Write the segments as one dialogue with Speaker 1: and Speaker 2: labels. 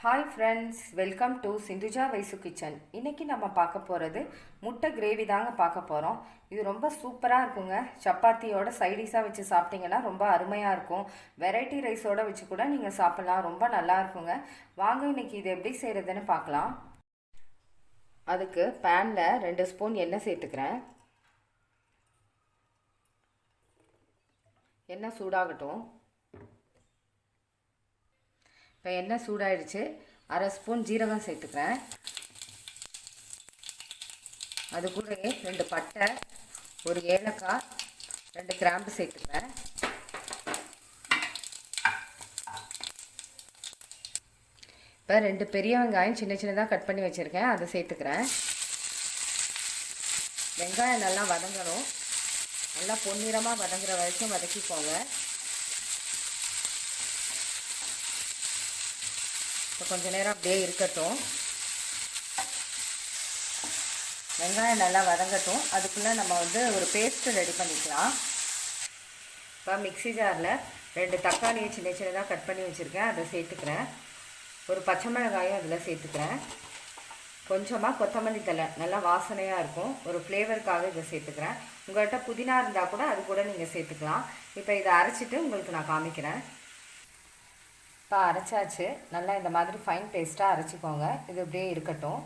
Speaker 1: Hi friends, welcome to Sindhuja Vaisu kitchen. இன்றைக்கி நம்ம பார்க்க போகிறது முட்டை கிரேவி தாங்க பார்க்க போகிறோம். இது ரொம்ப சூப்பராக இருக்குங்க. சப்பாத்தியோட சைடிஷாக வச்சு சாப்பிட்டிங்கன்னா ரொம்ப அருமையாக இருக்கும். வெரைட்டி ரைஸோடு வச்சு கூட நீங்கள் சாப்பிட்லாம், ரொம்ப நல்லா இருக்குங்க. வாங்க இன்றைக்கி இது எப்படி செய்கிறதுன்னு பார்க்கலாம். அதுக்கு பேனில் 2 ஸ்பூன் எண்ணெய் சேர்த்துக்கிறேன். எண்ணெய் சூடாகட்டும். இப்போ எண்ணெய் சூடாயிடுச்சு. 1/2 ஸ்பூன் ஜீரகம் சேர்த்துக்கிறேன். அது கூடவே 2 பட்டை, 1 ஏலக்காய், 2 கிராம்பு சேர்த்துக்கிறேன். இப்போ 2 பெரிய வெங்காயம் சின்ன சின்னதாக கட் பண்ணி வச்சுருக்கேன், அதை சேர்த்துக்கிறேன். வெங்காயம் நல்லா வதங்கணும். நல்லா பொன்னிறமாக வதங்குற வரைக்கும் வதக்கிக்கோங்க. இப்போ கொஞ்சம் நேரம் அப்படியே இருக்கட்டும். வெங்காயம் நல்லா வதங்கட்டும். அதுக்குள்ளே நம்ம ஒரு பேஸ்ட்டு ரெடி பண்ணிக்கலாம். இப்போ மிக்ஸி ஜாரில் 2 தக்காளியை சின்ன சின்னதாக கட் பண்ணி வச்சுருக்கேன், அதை சேர்த்துக்கிறேன். ஒரு பச்சை மிளகாயும் அதில் சேர்த்துக்கிறேன். கொஞ்சமாக கொத்தமல்லி தழை, நல்லா வாசனையாக இருக்கும், ஒரு ஃப்ளேவருக்காக இதை சேர்த்துக்கிறேன். உங்கள்கிட்ட புதினா இருந்தால் கூட அது கூட நீங்கள் சேர்த்துக்கலாம். இப்போ இதை அரைச்சிட்டு உங்களுக்கு நான் காமிக்கிறேன். இப்போ அரைச்சாச்சு. நல்லா இந்த மாதிரி ஃபைன் பேஸ்ட்டாக அரைச்சிக்கோங்க. இது அப்படியே இருக்கட்டும்.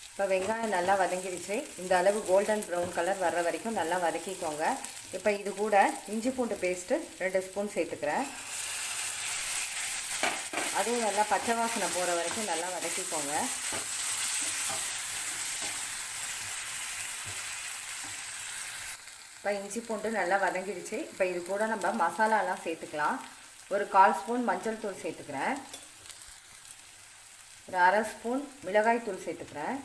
Speaker 1: இப்போ வெங்காயம் நல்லா வதங்கிடுச்சு. இந்த அளவு கோல்டன் ப்ரௌன் கலர் வர்ற வரைக்கும் நல்லா வதக்கிக்கோங்க. இப்போ இது கூட இஞ்சி பூண்டு பேஸ்ட்டு 2 ஸ்பூன் சேர்த்துக்கிறேன். அதுவும் நல்லா பச்சை வாசனை போகிற வரைக்கும் நல்லா வதக்கிக்கோங்க. இப்போ இஞ்சி பூண்டு நல்லா வதங்கிடுச்சு. இப்போ இது கூட நம்ம மசாலாலாம் சேர்த்துக்கலாம். ஒரு 1/4 ஸ்பூன் மஞ்சள் தூள் சேர்த்துக்கிறேன். ஒரு 1/2 ஸ்பூன் மிளகாய் தூள் சேர்த்துக்கிறேன்.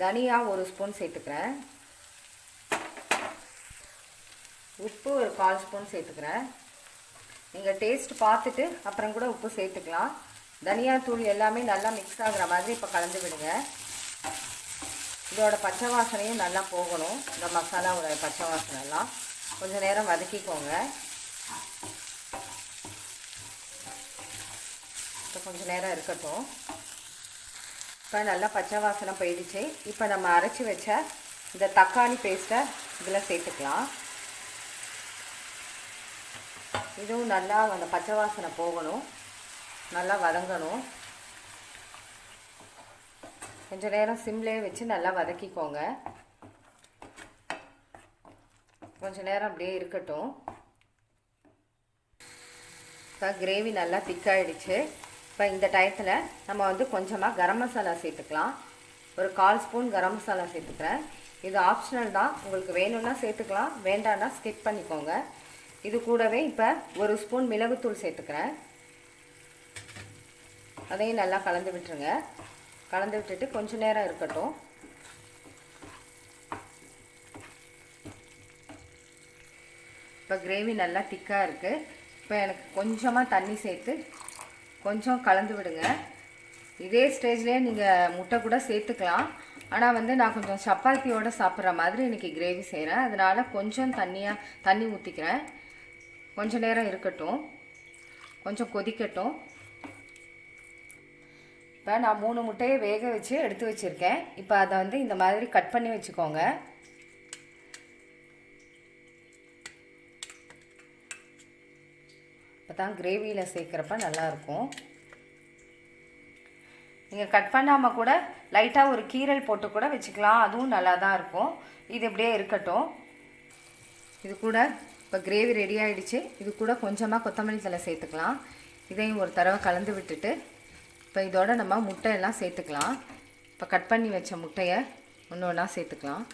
Speaker 1: தனியா 1 ஸ்பூன் சேர்த்துக்கிறேன். உப்பு ஒரு 1/4 ஸ்பூன் சேர்த்துக்கிறேன். நீங்கள் டேஸ்ட் பார்த்துட்டு அப்புறம் கூட உப்பு சேர்த்துக்கலாம். தனியா தூள் எல்லாமே நல்லா மிக்ஸ் ஆகிற மாதிரி இப்போ கலந்து விடுங்க. இதோட பச்சை வாசனையும் நல்லா போகணும். இந்த மசாலாவோட பச்சை வாசனைலாம் கொஞ்சம் நேரம் வதக்கிக்கோங்க. இப்போ கொஞ்சம் நேரம் இருக்கட்டும். இப்போ நல்லா பச்சை வாசனை போயிடுச்சு. இப்போ நம்ம அரைச்சி வச்ச இந்த தக்காளி பேஸ்ட்டை இதில் சேர்த்துக்கலாம். இதுவும் நல்லா அந்த பச்சை வாசனை போகணும், நல்லா வதங்கணும். கொஞ்சம் நேரம் சிம்லேயே வச்சு நல்லா வதக்கிக்கோங்க. கொஞ்சம் நேரம் அப்படியே இருக்கட்டும். இப்போ கிரேவி நல்லா திக்காயிடுச்சு. இப்போ இந்த டயத்தில் நம்ம கொஞ்சமாக கரம் மசாலா சேர்த்துக்கலாம். ஒரு 1/4 ஸ்பூன் கரம் மசாலா சேர்த்துக்கிறேன். இது ஆப்ஷனல் தான், உங்களுக்கு வேணும்னா சேர்த்துக்கலாம், வேண்டாம்னா ஸ்கிப் பண்ணிக்கோங்க. இது கூடவே இப்போ 1 ஸ்பூன் மிளகுத்தூள் சேர்த்துக்கிறேன். அதையும் நல்லா கலந்து விட்டுருங்க. கலந்து விட்டுட்டு கொஞ்சம் நேரம் இருக்கட்டும். இப்போ கிரேவி நல்லா திக்காக இருக்குது. இப்போ எனக்கு கொஞ்சமாக தண்ணி சேர்த்து கொஞ்சம் கலந்து விடுங்க. இதே ஸ்டேஜ்லேயே நீங்கள் முட்டை கூட சேர்த்துக்கலாம். ஆனால் நான் கொஞ்சம் சப்பாத்தியோடு சாப்பிட்ற மாதிரி இன்றைக்கி கிரேவி செய்கிறேன், அதனால் கொஞ்சம் தண்ணி ஊற்றிக்கிறேன். கொஞ்சம் நேரம் இருக்கட்டும், கொஞ்சம் கொதிக்கட்டும். இப்போ நான் 3 முட்டையை வேக வச்சு எடுத்து வச்சுருக்கேன். இப்போ அதை இந்த மாதிரி கட் பண்ணி வச்சுக்கோங்க. இப்போ தான் கிரேவியில் சேர்க்குறப்ப நல்லாயிருக்கும். நீங்கள் கட் பண்ணாமல் கூட லைட்டாக ஒரு கீரல் போட்டு கூட வச்சுக்கலாம், அதுவும் நல்லா தான் இருக்கும். இது இப்படியே இருக்கட்டும். இது கூட இப்போ கிரேவி ரெடி ஆகிடுச்சு. இது கூட கொஞ்சமாக கொத்தமல்லி தழை சேர்த்துக்கலாம். இதையும் ஒரு தடவை கலந்து விட்டுட்டு இப்போ இதோட நம்ம முட்டையெல்லாம் சேர்த்துக்கலாம். இப்போ கட் பண்ணி வச்ச முட்டையை ஒன்று ஒன்றா சேர்த்துக்கலாம்.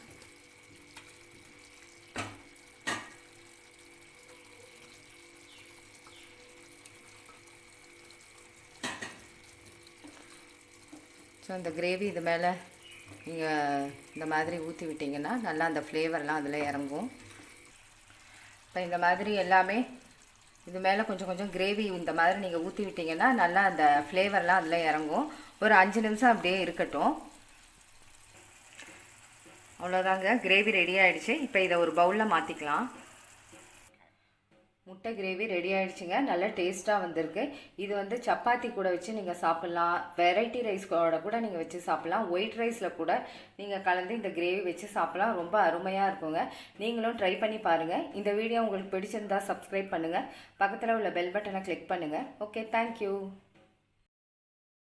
Speaker 1: ஸோ இந்த கிரேவி இது மேலே நீங்கள் இந்த மாதிரி ஊற்றி விட்டிங்கன்னா நல்லா அந்த ஃப்ளேவர்லாம் அதில் இறங்கும். இப்போ இந்த மாதிரி எல்லாமே இது மேலே கொஞ்சம் கொஞ்சம் கிரேவி இந்த மாதிரி நீங்கள் ஊற்றி விட்டிங்கன்னா நல்லா அந்த ஃப்ளேவர்லாம் அதில் இறங்கும். ஒரு 5 நிமிஷம் அப்படியே இருக்கட்டும். அவ்வளோதாங்க, கிரேவி ரெடி ஆகிடுச்சு. இப்போ இதை ஒரு பவுலில் மாற்றிக்கலாம். முட்டை கிரேவி ரெடி ஆகிடுச்சிங்க. நல்லா டேஸ்ட்டாக வந்திருக்கு. இது வந்து சப்பாத்தி கூட வச்சு நீங்கள் சாப்பிட்லாம், வெரைட்டி ரைஸ்கோட கூட நீங்கள் வச்சு சாப்பிட்லாம், ஒயிட் ரைஸில் கூட நீங்கள் கலந்து இந்த கிரேவி வச்சு சாப்பிட்லாம். ரொம்ப அருமையாக இருக்குங்க. நீங்களும் ட்ரை பண்ணி பாருங்கள். இந்த வீடியோ உங்களுக்கு பிடிச்சிருந்தா சப்ஸ்கிரைப் பண்ணுங்கள், பக்கத்தில் உள்ள பெல் பட்டனை கிளிக் பண்ணுங்கள். Okay, thank you.